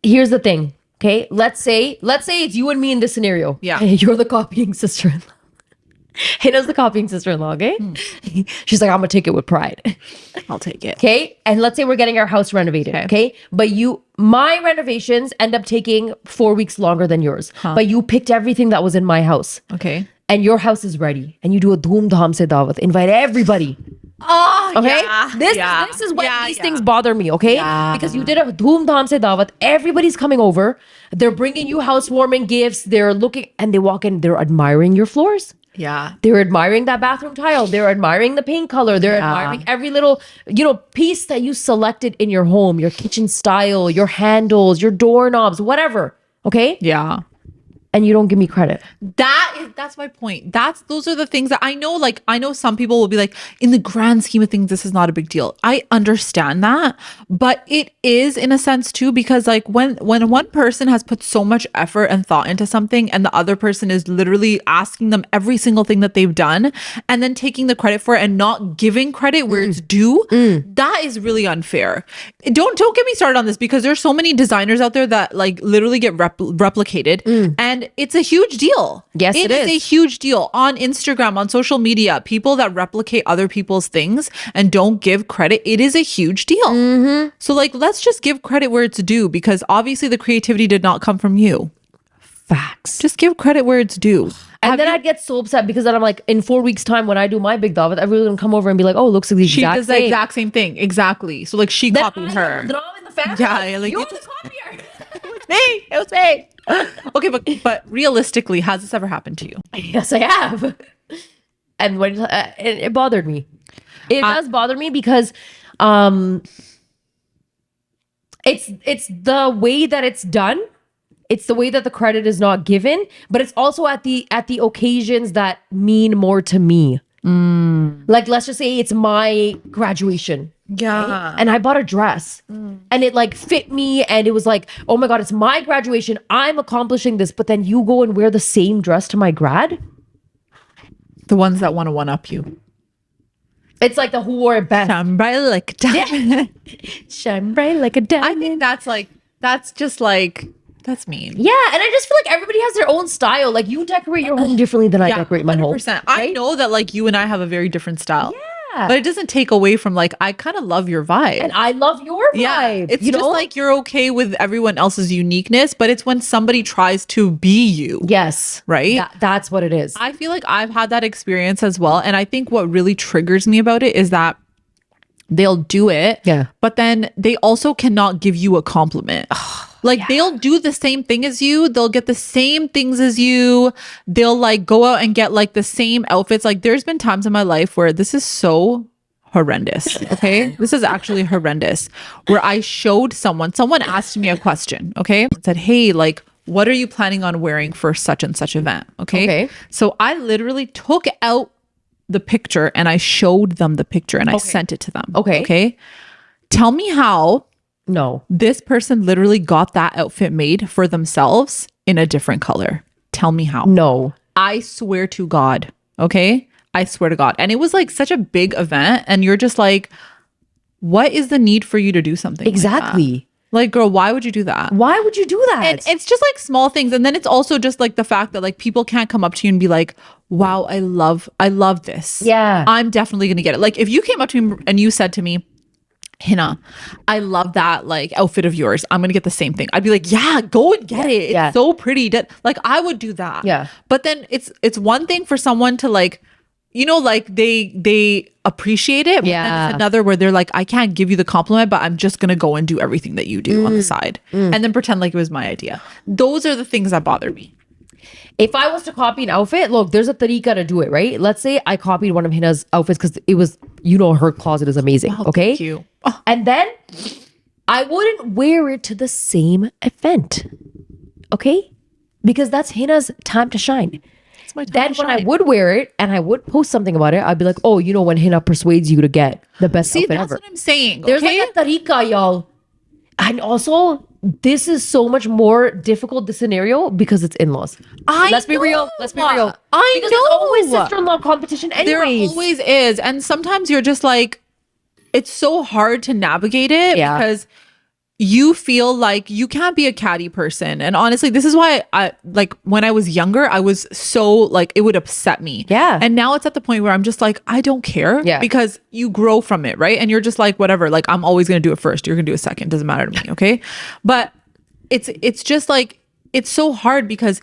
Here's the thing. Okay. Let's say it's you and me in this scenario. Yeah. You're the copying sister-in-law. Hannah's the copying sister-in-law. Okay. She's like, I'm gonna take it with pride. I'll take it. Okay. And let's say we're getting our house renovated. Okay. But my renovations end up taking 4 weeks longer than yours. But you picked everything that was in my house. Okay. And your house is ready. And you do a dhoom dham se dawat. Invite everybody. Oh, Okay. yeah. This is when these things bother me. Okay. Yeah. Because you did a dhoom dham se dawat. Everybody's coming over. They're bringing you housewarming gifts. They're looking and they walk in. They're admiring your floors. Yeah. They're admiring that bathroom tile. They're admiring the paint color. They're admiring every little, piece that you selected in your home, your kitchen style, your handles, your doorknobs, whatever. Okay. Yeah. And you don't give me credit. That's my point. Those are the things that I know, like, I know some people will be like, in the grand scheme of things, this is not a big deal. I understand that, but it is in a sense too, because like when one person has put so much effort and thought into something and the other person is literally asking them every single thing that they've done and then taking the credit for it and not giving credit where it's due, that is really unfair. Don't get me started on this because there's so many designers out there that like literally get replicated and it's a huge deal. Yes, it is a huge deal on Instagram, on social media. People that replicate other people's things and don't give credit, it is a huge deal. So like, let's just give credit where it's due because obviously the creativity did not come from you. Facts. Just give credit where it's due. And then I'd get so upset because then I'm like, in 4 weeks' time, when I do my big dawat, everyone's gonna come over and be like, "Oh, it looks like the She exact does the same." exact same thing. Exactly. So like she copied her. Then I'm in the family. Yeah, like You're the copier. It was me. Okay, but realistically, has this ever happened to you? Yes, I have. And when it bothered me, it does bother me because it's the way that it's done. It's the way that the credit is not given, but it's also at the occasions that mean more to me. Like, let's just say it's my graduation. Yeah. And I bought a dress and it like fit me and it was like, oh my God, it's my graduation. I'm accomplishing this. But then you go and wear the same dress to my grad. The ones that want to one-up you. It's like the who wore it best. Shine bright like a diamond. Shine bright like a diamond. I think that's mean. Yeah, and I just feel like everybody has their own style. Like you decorate your home differently than I decorate my home. 100%. I know that like you and I have a very different style. Yeah. But it doesn't take away from like, I kind of love your vibe. And I love your vibe. Yeah. It's just like you're okay with everyone else's uniqueness, but it's when somebody tries to be you. Yes. Right? That's what it is. I feel like I've had that experience as well. And I think what really triggers me about it is that they'll do it. Yeah. But then they also cannot give you a compliment. Like they'll do the same thing as you. They'll get the same things as you. They'll like go out and get like the same outfits. Like there's been times in my life where this is so horrendous. Okay. This is actually horrendous. Where I showed someone asked me a question. Okay. Said, hey, like, what are you planning on wearing for such and such event? Okay. So I literally took out the picture and I showed them the picture and I sent it to them. Okay. Okay. Tell me how No. This person literally got that outfit made for themselves in a different color. Tell me how. No. I swear to God. Okay? I swear to God. And it was like such a big event. And you're just like, what is the need for you to do something Exactly. Like, girl, why would you do that? Why would you do that? And it's just like small things. And then it's also just like the fact that like people can't come up to you and be like, wow, I love this. Yeah. I'm definitely going to get it. Like if you came up to me and you said to me, Hina, I love that like outfit of yours. I'm going to get the same thing. I'd be like, yeah, go and get it. It's so pretty. Like I would do that. Yeah. But then it's one thing for someone to like, you know, like they appreciate it. Yeah. But then it's another where they're like, I can't give you the compliment, but I'm just going to go and do everything that you do on the side. And then pretend like it was my idea. Those are the things that bother me. If I was to copy an outfit, look, there's a tariqa to do it, right? Let's say I copied one of Hina's outfits because it was, you know, her closet is amazing. Wow, okay. Thank you. Oh. And then I wouldn't wear it to the same event. Okay. Because that's Hina's time to shine. Then when I would wear it and I would post something about it, I'd be like, oh, you know, when Hina persuades you to get the best outfit that's ever. what I'm saying. There's like a tariqa, y'all. And also, this is so much more difficult, this scenario, because it's in-laws. Let's be real. Let's be real. Because there's always sister-in-law competition anyways. There always is. And sometimes you're just like, it's so hard to navigate it because you feel like you can't be a catty person. And honestly, this is why I like when I was younger, I was so like, it would upset me. Yeah. And now it's at the point where I'm just like, I don't care. Yeah. Because you grow from it, right? And you're just like, whatever, like I'm always going to do it first. You're going to do it second. Doesn't matter to me. Okay. But it's just like, it's so hard because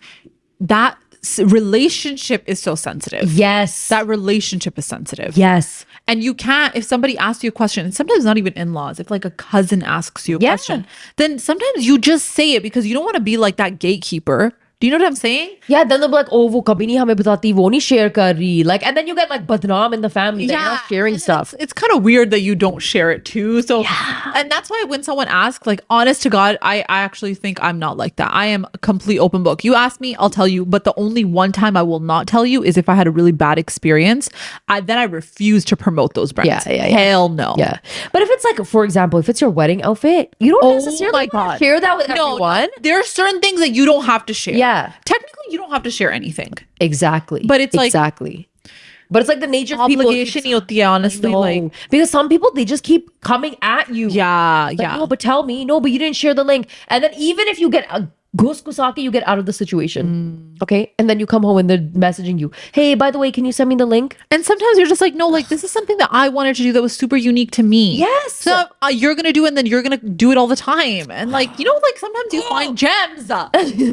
that relationship is so sensitive. Yes. That relationship is sensitive. Yes. And you can't, if somebody asks you a question, and sometimes not even in-laws, if like a cousin asks you a question, then sometimes you just say it because you don't want to be like that gatekeeper. Do you know what I'm saying? Yeah, then they'll be like, oh, wo kabhi nahi hame batati, wo nahi share kar rahi. Like, and then you get like badnaam in the family that you're not sharing stuff. It's kind of weird that you don't share it too. So, and that's why when someone asks, like, honest to God, I actually think I'm not like that. I am a complete open book. You ask me, I'll tell you. But the only one time I will not tell you is if I had a really bad experience. Then I refuse to promote those brands. Hell no. Yeah. But if it's like, for example, if it's your wedding outfit, you don't necessarily share that with everyone. There are certain things that you don't have to share. Yeah. Technically, you don't have to share anything. Exactly. But it's like exactly. But it's like the nature of obligation. Honestly, like because some people they just keep coming at you. Yeah. No, but tell me, no, but you didn't share the link. And then even if you get a ghusaki, you get out of the situation. Okay. And then you come home and they're messaging you, hey, by the way, can you send me the link? And sometimes you're just like, no, like this is something that I wanted to do that was super unique to me. Yes. So you're going to do it and then you're going to do it all the time. And like, you know, like sometimes you find gems.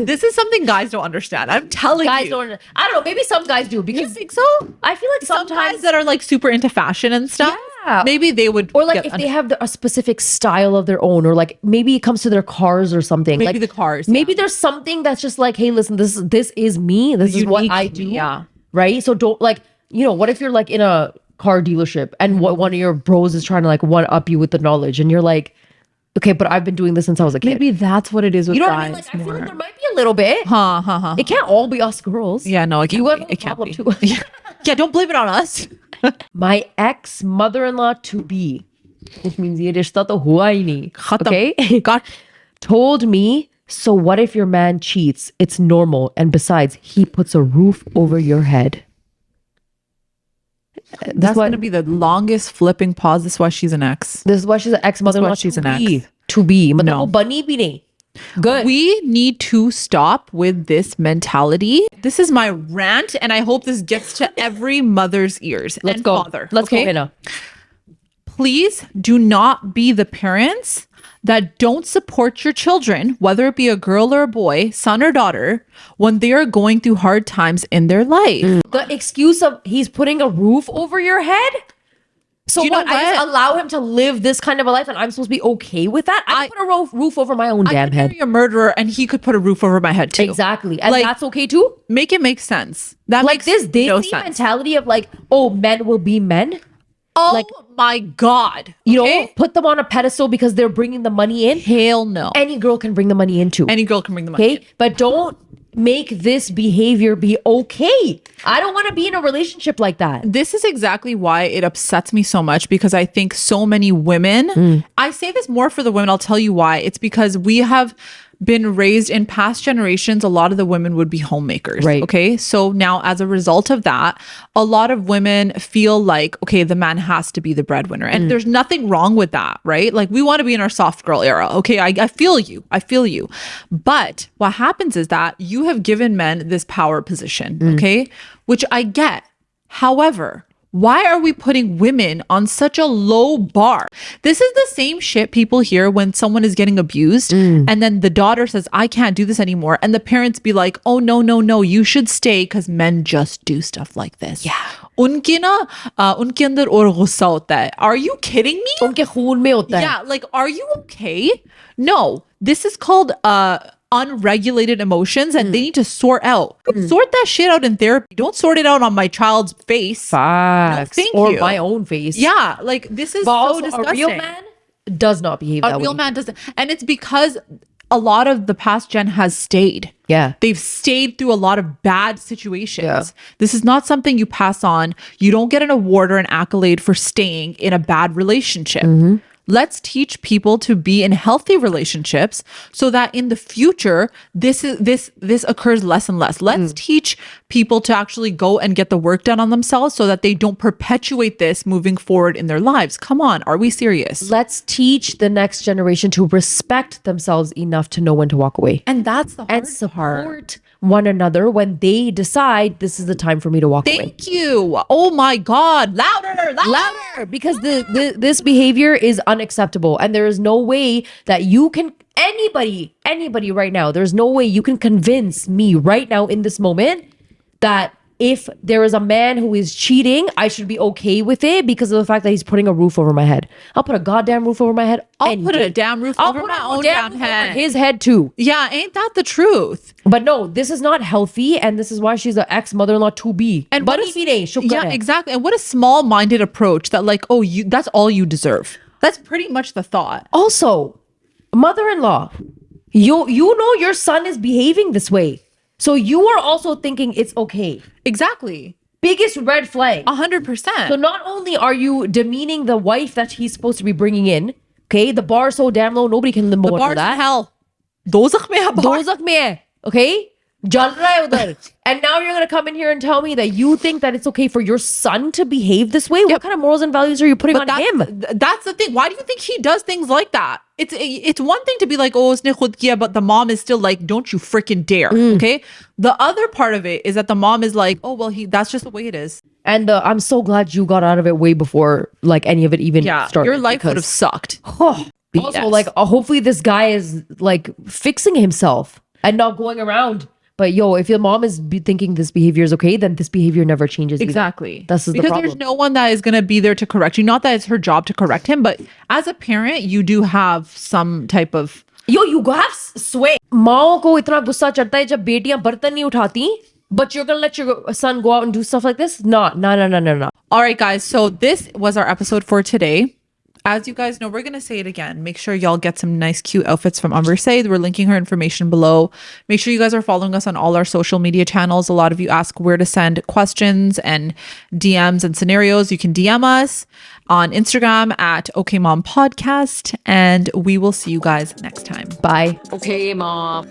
This is something guys don't understand. I'm telling guys you. don't. I don't know. Maybe some guys do because you think so? I feel like Some sometimes guys that are like super into fashion and stuff. Yeah. Maybe they would. Or like if they have a specific style of their own, or like maybe it comes to their cars or something. Maybe like the cars. Maybe there's something that's just like, hey, listen, this is me. This is what I do. Yeah. Right. So don't like, you know, what if you're like in a car dealership and what one of your bros is trying to like one up you with the knowledge and you're like, okay, but I've been doing this since I was a kid. Maybe that's what it is with you know guys. What I mean? Like, I feel like there might be a little bit. It can't all be us girls. Yeah, no, it can't. You have It a can't problem be. too. Yeah, don't blame it on us. My ex mother-in-law to be, which means ye rishta to hua hi nahi. Okay, God told me. So what if your man cheats? It's normal, and besides, he puts a roof over your head. That's going to be the longest flipping pause. This is why she's an ex. This is why she's an ex mother-in-law. She's an ex. To be. No. Bunny bhi nahi. Good. We need to stop with this mentality. This is my rant, and I hope this gets to every mother's ears. Let's and go. Father. Let's go, Okay? Hina. Please do not be the parents that don't support your children, whether it be a girl or a boy, son or daughter, when they are going through hard times in their life. The excuse of he's putting a roof over your head? So you know what? I just allow him to live this kind of a life and I'm supposed to be okay with that? I can put a roof over my own damn could head. marry a murderer and he could put a roof over my head too. Exactly. And Like, that's okay too? Make it make sense. That Like makes this no Desi sense. mentality of like, oh, men will be men. Oh my God. You know, put them on a pedestal because they're bringing the money in. Hell no. Any girl can bring the money in too. Any girl can bring the money in. But don't make this behavior be okay. I don't want to be in a relationship like that. This is exactly why it upsets me so much, because I think so many women, I say this more for the women, I'll tell you why. It's because we have been raised in past generations, a lot of the women would be homemakers. Right. Okay. So now as a result of that, a lot of women feel like, okay, the man has to be the breadwinner. And there's nothing wrong with that, right? Like we want to be in our soft girl era. Okay. I feel you. I feel you. But what happens is that you have given men this power position. Okay. Which I get. However, why are we putting women on such a low bar? This is the same shit people hear when someone is getting abused and then the daughter says, I can't do this anymore. And the parents be like, oh, no, you should stay because men just do stuff like this. Yeah. उनके अंदर और गुस्सा होता है. Are you kidding me? उनके खून में होता है. Yeah, like, are you okay? No, this is called unregulated emotions and they need to sort out. Sort that shit out in therapy. Don't sort it out on my child's face. Facts. No, thank or you. my own face. Yeah, like this is But so also, disgusting. a real man does not behave that way. A real man doesn't. And it's because a lot of the past gen has stayed. Yeah. They've stayed through a lot of bad situations. Yeah. This is not something you pass on. You don't get an award or an accolade for staying in a bad relationship. Let's teach people to be in healthy relationships so that in the future, this occurs less and less. Let's teach people to actually go and get the work done on themselves so that they don't perpetuate this moving forward in their lives. Come on, are we serious? Let's teach the next generation to respect themselves enough to know when to walk away. And that's the hard And support one another when they decide this is the time for me to walk away. Thank you. Oh my God. Louder, because this behavior is unacceptable, and there is no way that you can anybody right now, there's no way you can convince me right now in this moment that if there is a man who is cheating, I should be okay with it because of the fact that he's putting a roof over my head. I'll put a goddamn roof over my head. I'll put a damn roof over my own damn head. Over his head too. Yeah, ain't that the truth? But no, this is not healthy, and this is why she's an ex-mother-in-law to be. And but yeah, exactly. And what a small-minded approach that like, oh, that's all you deserve. That's pretty much the thought. Also, mother-in-law, you know your son is behaving this way. So you are also thinking it's okay. Exactly. Biggest red flag. 100%. So not only are you demeaning the wife that he's supposed to be bringing in, okay, the bar is so damn low, nobody can limbo under that. Hell. Dozakh mein hai bar. Dozakh mein hai, okay? Jal raha hai udhar. And now you're going to come in here and tell me that you think that it's okay for your son to behave this way? What kind of morals and values are you putting on him? That's the thing. Why do you think he does things like that? It's one thing to be like, oh, usne khud kiya, but the mom is still like, don't you freaking dare. Okay. The other part of it is that the mom is like, oh, well, that's just the way it is. And I'm so glad you got out of it way before like any of it even started. Your life would have sucked. Also, like, hopefully this guy is like fixing himself and not going around. But yo, if your mom is thinking this behavior is okay, then this behavior never changes. Exactly. That's the because problem. There's no one that is going to be there to correct you. Not that it's her job to correct him, but as a parent, you do have some type of... Yo, you have sway. माओं को इतना गुस्सा चढ़ता है जब बेटियां बर्तन नहीं उठाती, but you're going to let your son go out and do stuff like this? No. All right, guys. So this was our episode for today. As you guys know, we're going to say it again. Make sure y'all get some nice, cute outfits from Umbar Saaed. We're linking her information below. Make sure you guys are following us on all our social media channels. A lot of you ask where to send questions and DMs and scenarios. You can DM us on Instagram at OK Mom Podcast. And we will see you guys next time. Bye. Okay, Mom.